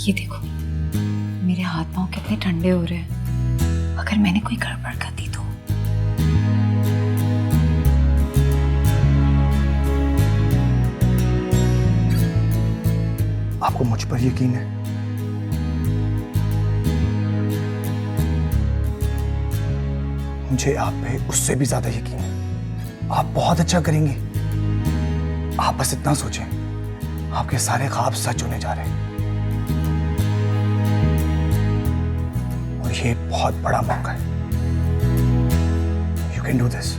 ये देखो मेरे हाथ पांव कितने ठंडे हो रहे हैं। अगर मैंने कोई गड़बड़ कर दी तो। आपको मुझ पर यकीन है? मुझे आप पे उससे भी ज्यादा यकीन है। आप बहुत अच्छा करेंगी। आप बस इतना सोचें, आपके सारे ख्वाब सच होने जा रहे हैं और ये बहुत बड़ा मौका है। You can do this.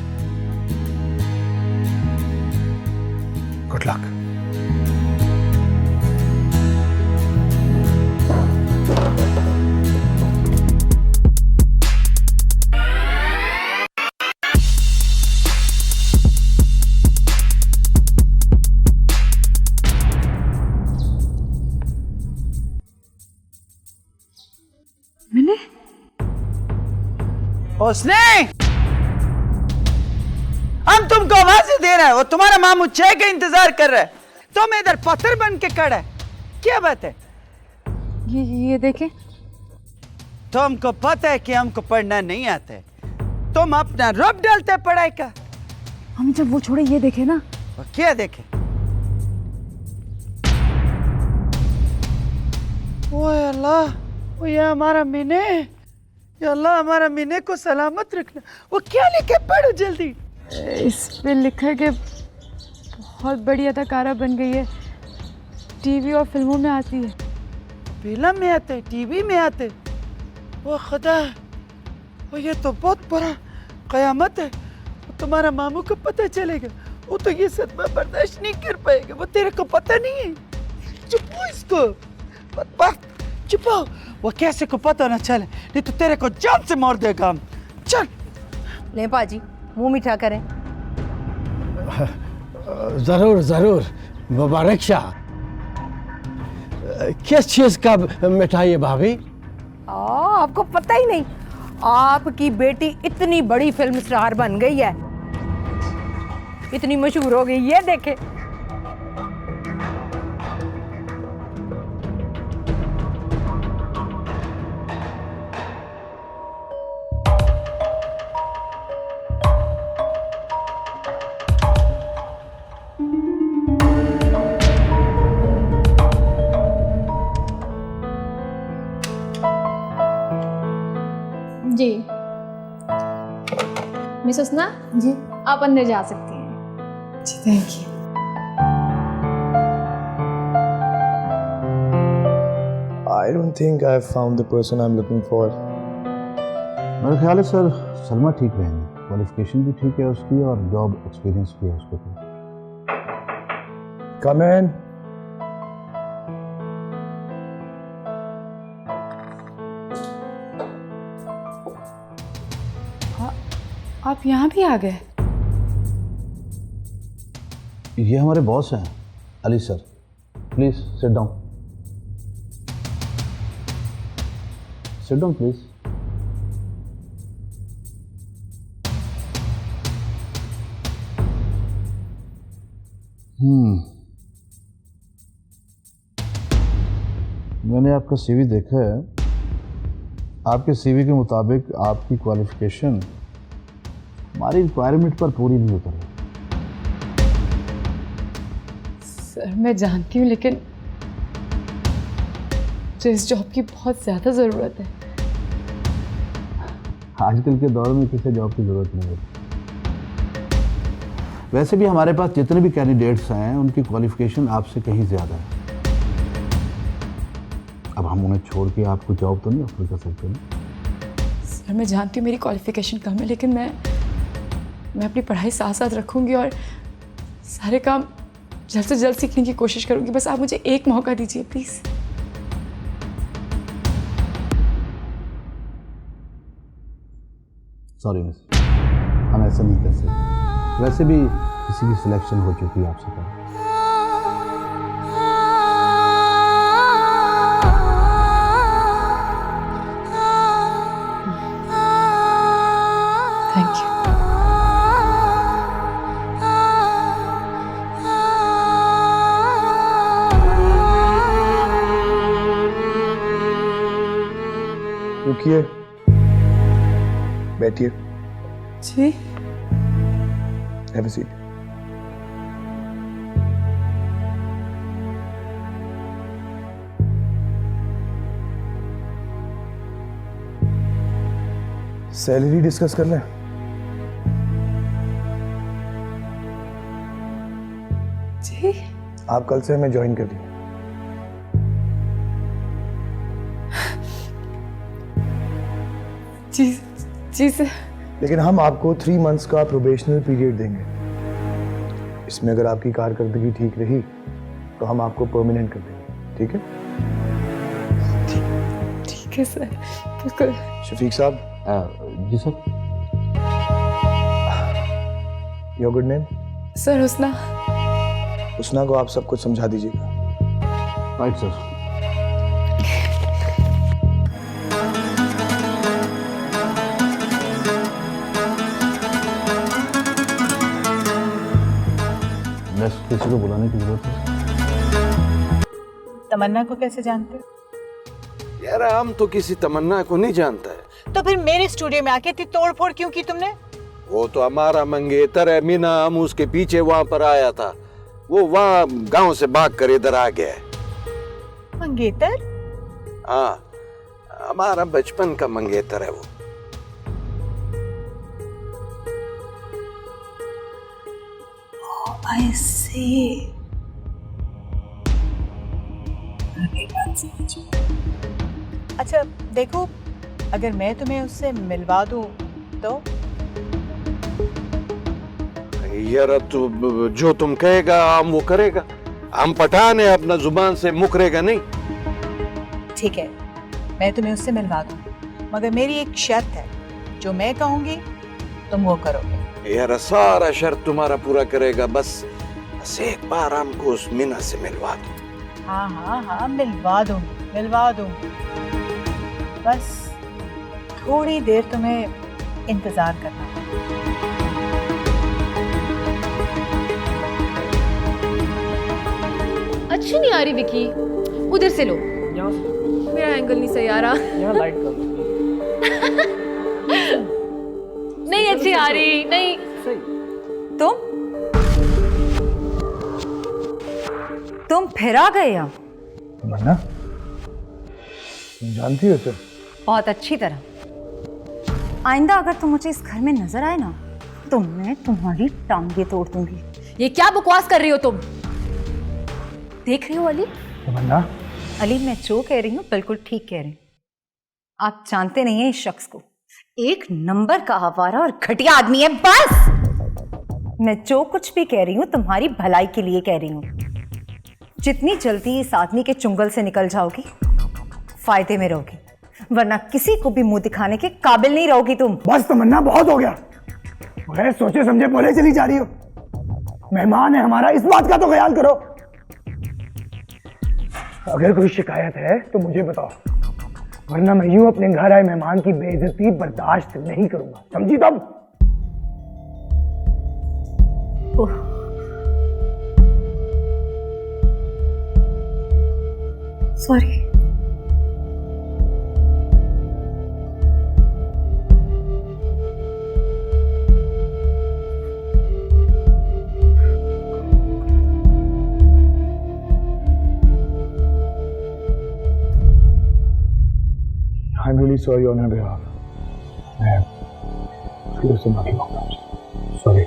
Good luck. मैंने उसने हम तुमको आवाज़ें दे रहे हैं, वो तुम्हारा मामू चाय का इंतजार कर रहा है, तुम इधर पत्थर बन के खड़ा है। क्या बात है? ये देखें। तुमको पता है कि हमको पढ़ना नहीं आता है, तुम अपना रब डालते पढ़ाई का। हम जब वो छोड़े, ये देखे ना। और क्या देखे? ओए अल्लाह, वो ये हमारा मिने, या अल्लाह हमारा मिने को सलामत रखना। वो क्या लिखे? पढ़ो जल्दी। इस पे लिखा है कि बहुत बड़ी अदाकारा बन गई है, टीवी और फिल्मों में आती है। फिल्म में आते, टीवी में आते। वो खुदा, वो ये तो बहुत बड़ा कयामत है। वो तुम्हारा मामू को पता चलेगा, वो तो ये सदमा बर्दाश्त नहीं कर पाएगा। वो तेरे को पता नहीं है। चुपो इसको, चुपो। वो कैसे को पता ना चले, नहीं तो तेरे को जान से मार देगा हम। चल ले पाजी, मुंह मीठा करें। जरूर जरूर, मुबारक शाह। किस चीज का मिठाई है भाभी? आपको पता ही नहीं, आपकी बेटी इतनी बड़ी फिल्म स्टार बन गई है, इतनी मशहूर हो गई। ये देखे। जी मिस उसना जी आप अंदर जा सकती हैं। जी, thank you. I don't think I've found the person I'm looking for. मेरा ख्याल है सर, सलमा ठीक रहेंगी। क्वालिफिकेशन भी ठीक है उसकी और जॉब एक्सपीरियंस भी है उसके पास। Come in. आप यहाँ भी आ गए? ये हमारे बॉस हैं, Ali sir. Please sit down. Sit down please. मैंने आपका सीवी देखा है। आपके सीवी के मुताबिक आपकी क्वालिफिकेशन हमारी रिक्वायरमेंट पर पूरी नहीं उतर रही। सर मैं जानती हूँ, लेकिन मुझे इस जॉब की बहुत ज़्यादा ज़रूरत है। आजकल के दौर में किसी जॉब की ज़रूरत नहीं होती। वैसे भी हमारे पास जितने भी कैंडिडेट्स हैं उनकी क्वालिफिकेशन आपसे कहीं ज़्यादा है। अब हम उन्हें छोड़ के आपको जॉब तो नहीं ऑफर कर सकते ना। सर मैं जानती हूँ मेरी क्वालिफिकेशन कम है, लेकिन मैं अपनी पढ़ाई साथ साथ रखूँगी और सारे काम जल्द से जल्द सीखने की कोशिश करूँगी। बस आप मुझे एक मौका दीजिए प्लीज़। सॉरी मिस, हम ऐसा नहीं कर सकते। वैसे भी किसी की सिलेक्शन हो चुकी है आपसे पहले। Thank you. रुकिए, बैठिए। जी have a seat. Salary discuss कर लें? जी आप कल से हमें ज्वाइन कर दीजिए। जी जी सर। लेकिन हम आपको 3 मंथ्स का प्रोबेशनल पीरियड देंगे। इसमें अगर आपकी कारकर्दगी ठीक रही तो हम आपको परमानेंट कर देंगे, ठीक है? ठीक है सर, बिल्कुल। शफीक साहब, जी sir. Your good name? Sir Husna. Husna को आप सब कुछ समझा दीजिएगा। Right sir. बस किसी को बुलाने की जरूरत है? तमन्ना को कैसे जानते हो? यार हम तो किसी तमन्ना को नहीं जानता है। तो फिर मेरे स्टूडियो में आके इतनी तोड़फोड़ क्यों की तुमने? वो तो हमारा मंगेतर है मीना, हम उसके पीछे वहां पर आया था। वो वहां गांव से भाग कर इधर आ गया है। मंगेतर? हाँ, हमारा बचपन का मंगेतर है वो। I see. अच्छा देखो, अगर मैं तुम्हें उससे मिलवा दूं तो? यार तो जो तुम कहेगा हम वो करेगा। हम पठान है, अपना जुबान से मुकरेगा नहीं। ठीक है, मैं तुम्हें उससे मिलवा दूं, मगर मेरी एक शर्त है, जो मैं कहूंगी तुम वो करोगे। यार सारा शर्त तुम्हारा पूरा करेगा, बस एक बार हमको उस मीना से मिलवा दो। हाँ हाँ हाँ, मिलवा दूंगी। बस थोड़ी देर तुम्हें इंतजार करना। अच्छी नहीं आ रही विकी, उधर से लो। मेरा एंगल नहीं सही आ रहा। यहाँ लाइट कर नहीं अच्छी आ रही, नहीं तुम फिर आ गए यहाँ? तमन्ना, तुम जानती हो सर? बहुत अच्छी तरह। आइंदा अगर तुम मुझे इस घर में नजर आए ना तो मैं तुम्हारी टांगे तोड़ दूंगी। ये क्या बकवास कर रही हो तुम? देख रही हो अली? तमन्ना, अली मैं जो कह रही हूँ बिल्कुल ठीक कह रही हूँ। आप जानते नहीं हैं इस शख्स को, एक नंबर का आवारा और घटिया आदमी है। बस मैं जो कुछ भी कह रही हूँ तुम्हारी भलाई के लिए कह रही हूँ। जितनी जल्दी इस आदमी के चुंगल से निकल जाओगी फायदे में रहोगी, वरना किसी को भी मुंह दिखाने के काबिल नहीं रहोगी तुम। बस तमन्ना, बहुत हो गया। बगैर सोचे समझे बोले चली जा रही हो। मेहमान है हमारा, इस बात का तो ख्याल करो। अगर कोई शिकायत है तो मुझे बताओ, वरना मैं यूं अपने घर आए मेहमान की बेइज्जती बर्दाश्त नहीं करूंगा, समझी तुम? Sorry. I'm really sorry on her behalf. मैं उसकी वजह से माफी मांगता हूँ। Sorry.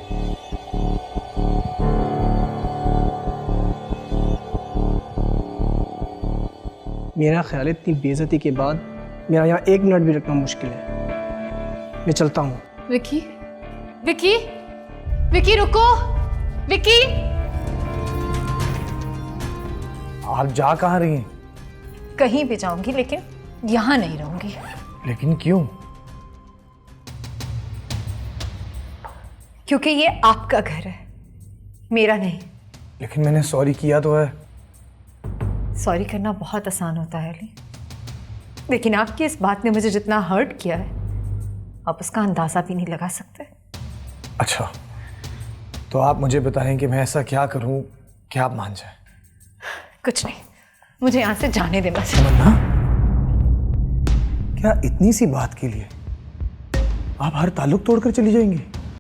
मेरा ख्याल है इतनी बेइज्जती के बाद मेरा यहाँ 1 मिनट भी रखना मुश्किल है। मैं चलता हूँ। विकी, विकी, विकी रुको, विकी। आप जा कहाँ रही हैं? कहीं भी जाऊंगी लेकिन यहाँ नहीं रहूंगी। लेकिन क्यों? क्योंकि ये आपका घर है, मेरा नहीं। लेकिन मैंने सॉरी किया तो है। सॉरी करना बहुत आसान होता है अली, लेकिन आपकी इस बात ने मुझे जितना हर्ट किया है आप उसका अंदाजा भी नहीं लगा सकते। अच्छा, तो आप मुझे बताएं कि मैं ऐसा क्या करूं कि आप मान जाएं? कुछ नहीं, मुझे यहाँ से जाने देना। तमन्ना, क्या इतनी सी बात के लिए आप हर ताल्लुक तोड़कर चली जाएंगी?